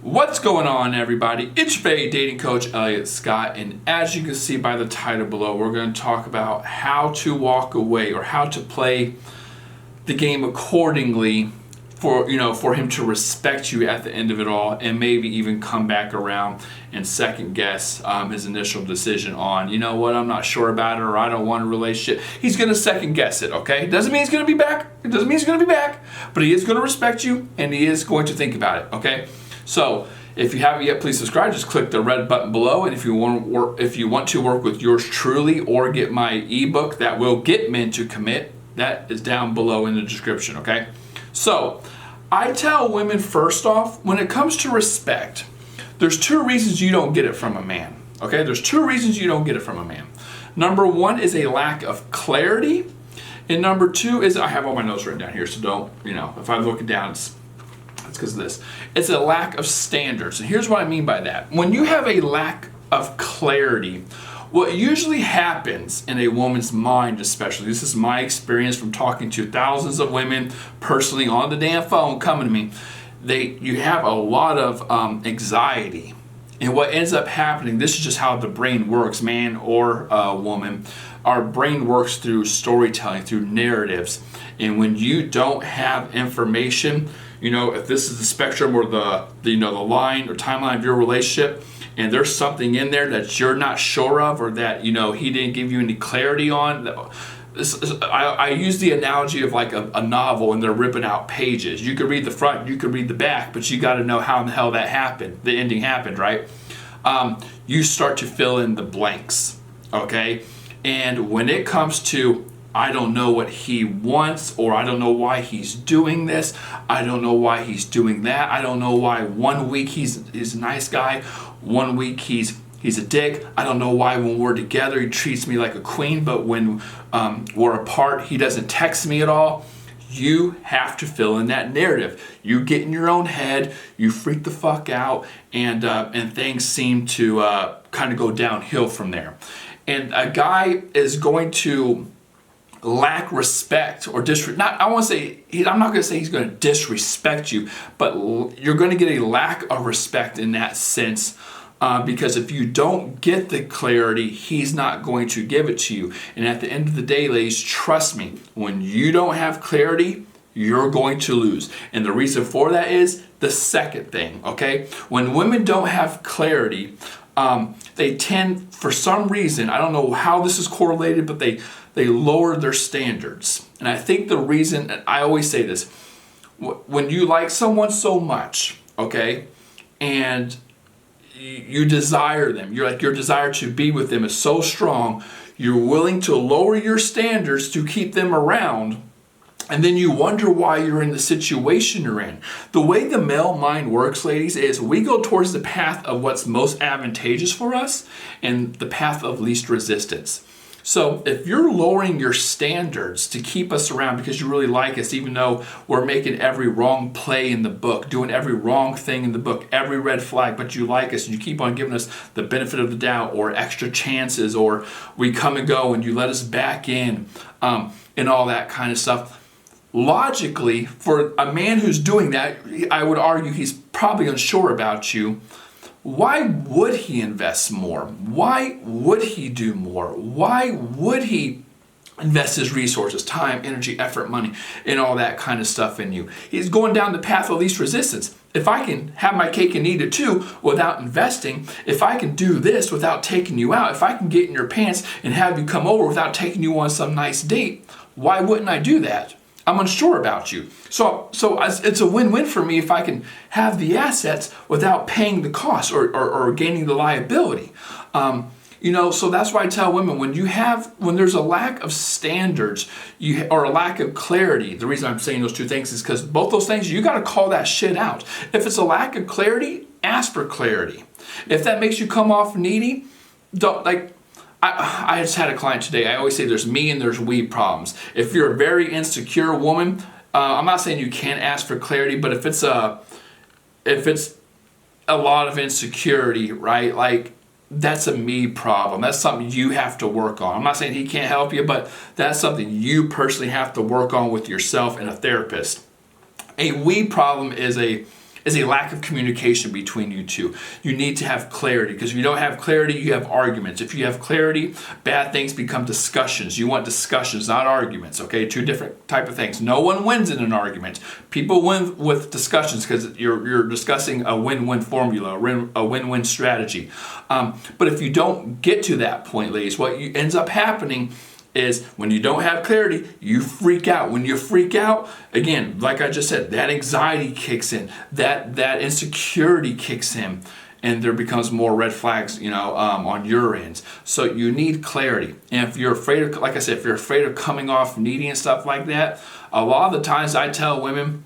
What's going on, everybody? It's your favorite dating coach, Elliot Scott, and as you can see by the title below, we're going to talk about how to walk away or how to play the game accordingly for him to respect you at the end of it all, and maybe even come back around and second guess his initial decision on, you know what, I'm not sure about it, or I don't want a relationship. He's going to second guess it, okay? Doesn't mean he's going to be back. It doesn't mean he's going to be back, but he is going to respect you and he is going to think about it, okay? So if you haven't yet, please subscribe. Just click the red button below. And if you want to work with yours truly or get my ebook that will get men to commit, that is down below in the description, okay? So I tell women, first off, when it comes to respect, there's two reasons you don't get it from a man, okay? There's two reasons you don't get it from a man. Number one is a lack of clarity. And number two is, I have all my notes written down here, so don't, if I'm looking down, it's because of this. It's a lack of standards. And here's what I mean by that. When you have a lack of clarity, what usually happens in a woman's mind, especially, this is my experience from talking to thousands of women personally on the damn phone coming to me, you have a lot of anxiety. And what ends up happening, this is just how the brain works, man or woman. Our brain works through storytelling, through narratives. And when you don't have information, if this is the spectrum or the line or timeline of your relationship, and there's something in there that you're not sure of, or that he didn't give you any clarity on. I use the analogy of like a novel, and they're ripping out pages. You could read the front, you could read the back, but you got to know how in the hell that happened. The ending happened, right? You start to fill in the blanks, okay? And when it comes to, I don't know what he wants, or I don't know why he's doing this, I don't know why he's doing that, I don't know why 1 week he's a nice guy, 1 week he's a dick, I don't know why when we're together he treats me like a queen, but when we're apart he doesn't text me at all. You have to fill in that narrative. You get in your own head, you freak the fuck out, and things seem to kind of go downhill from there. And a guy is going to lack respect or I'm not going to say he's going to disrespect you, but you're going to get a lack of respect in that sense, because if you don't get the clarity, he's not going to give it to you. And at the end of the day, ladies, trust me, when you don't have clarity, you're going to lose. And the reason for that is the second thing, okay? When women don't have clarity, they tend, for some reason, I don't know how this is correlated, but they lower their standards. And I think the reason, and I always say this, when you like someone so much, okay, and you desire them, your desire to be with them is so strong, you're willing to lower your standards to keep them around. And then you wonder why you're in the situation you're in. The way the male mind works, ladies, is we go towards the path of what's most advantageous for us and the path of least resistance. So if you're lowering your standards to keep us around because you really like us, even though we're making every wrong play in the book, doing every wrong thing in the book, every red flag, but you like us and you keep on giving us the benefit of the doubt or extra chances, or we come and go and you let us back in, and all that kind of stuff. Logically, for a man who's doing that, I would argue he's probably unsure about you. Why would he invest more? Why would he do more? Why would he invest his resources, time, energy, effort, money, and all that kind of stuff in you? He's going down the path of least resistance. If I can have my cake and eat it too without investing, if I can do this without taking you out, if I can get in your pants and have you come over without taking you on some nice date, why wouldn't I do that? I'm unsure about you. So it's a win-win for me if I can have the assets without paying the cost or gaining the liability. So that's why I tell women, when there's a lack of standards or a lack of clarity, the reason I'm saying those two things is because both those things, you got to call that shit out. If it's a lack of clarity, ask for clarity. If that makes you come off needy, I just had a client today. I always say there's me and there's we problems. If you're a very insecure woman, I'm not saying you can't ask for clarity, but if it's a lot of insecurity, right? Like, that's a me problem. That's something you have to work on. I'm not saying he can't help you, but that's something you personally have to work on with yourself and a therapist. A we problem is is a lack of communication between you two. You need to have clarity, because if you don't have clarity, you have arguments. If you have clarity, bad things become discussions. You want discussions, not arguments, okay? Two different type of things. No one wins in an argument. People win with discussions because you're discussing a win-win formula, a win-win strategy. But if you don't get to that point, ladies, what ends up happening is when you don't have clarity, you freak out. When you freak out, again, like I just said, that anxiety kicks in, that insecurity kicks in, and there becomes more red flags, on your end. So you need clarity. And if you're afraid of, like I said, if you're afraid of coming off needy and stuff like that, a lot of the times I tell women,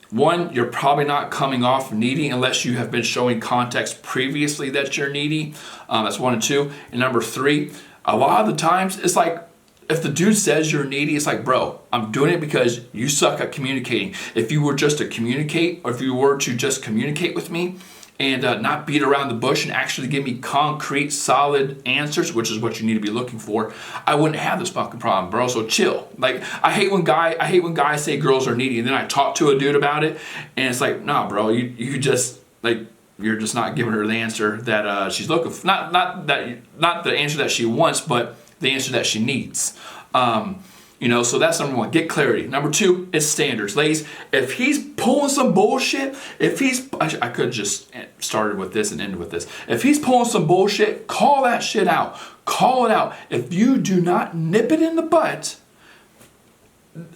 one, you're probably not coming off needy unless you have been showing context previously that you're needy. That's 1 and 2. And number 3, a lot of the times it's like, if the dude says you're needy, it's like, bro, I'm doing it because you suck at communicating. If you were just to communicate, or if you were to just communicate with me and not beat around the bush and actually give me concrete, solid answers, which is what you need to be looking for, I wouldn't have this fucking problem, bro. So chill. Like, I hate when guys say girls are needy, and then I talk to a dude about it, and it's like, nah, bro, you just like, you're just not giving her the answer that she's looking for. Not the answer that she wants, but the answer that she needs. So that's number 1. Get clarity. Number 2 is standards. Ladies, if he's pulling some bullshit, I could have just started with this and ended with this. If he's pulling some bullshit, call that shit out. Call it out. If you do not nip it in the butt,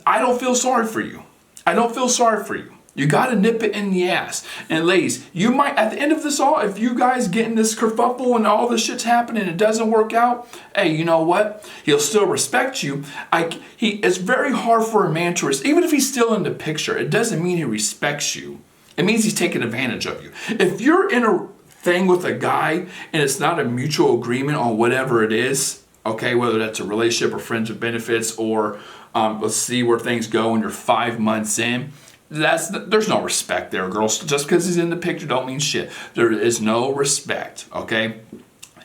I don't feel sorry for you. I don't feel sorry for you. You got to nip it in the ass. And ladies, you might, at the end of this all, if you guys get in this kerfuffle and all this shit's happening and it doesn't work out, hey, you know what? He'll still respect you. It's very hard for a man to, even if he's still in the picture, it doesn't mean he respects you. It means he's taking advantage of you. If you're in a thing with a guy and it's not a mutual agreement on whatever it is, okay, whether that's a relationship or friends with benefits, or let's see where things go when you're 5 months in, there's no respect there, girls. Just because he's in the picture don't mean shit. There is no respect, okay?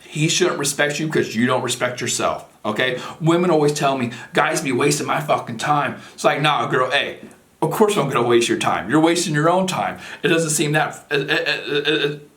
He shouldn't respect you because you don't respect yourself, okay? Women always tell me, guys be wasting my fucking time. It's like, nah, girl, hey, of course I'm gonna waste your time. You're wasting your own time. It doesn't seem that,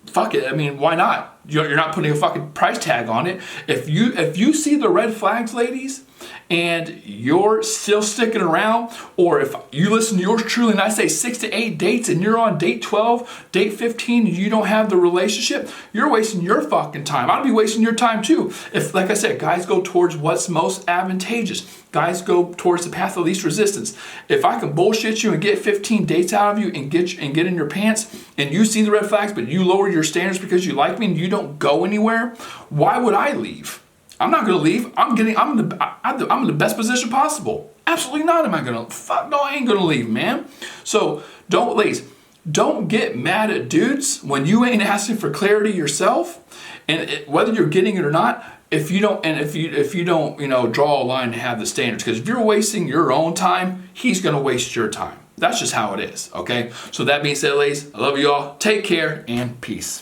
fuck it, I mean, why not? You're not putting a fucking price tag on it. If you see the red flags, ladies, and you're still sticking around, or if you listen to yours truly and I say 6 to 8 dates and you're on date 12, date 15, and you don't have the relationship, you're wasting your fucking time. I'd be wasting your time too. If, like I said, guys go towards what's most advantageous. Guys go towards the path of least resistance. If I can bullshit you and get 15 dates out of you and get in your pants, and you see the red flags, but you lower your standards because you like me and you don't go anywhere, why would I leave? I'm not gonna leave. I'm in the best position possible. Absolutely not. Am I gonna? Fuck no, I ain't gonna leave, man. So ladies, don't get mad at dudes when you ain't asking for clarity yourself, and whether you're getting it or not. If you don't, draw a line and have the standards, because if you're wasting your own time, he's gonna waste your time. That's just how it is. Okay. So that being said, ladies, I love you all. Take care and peace.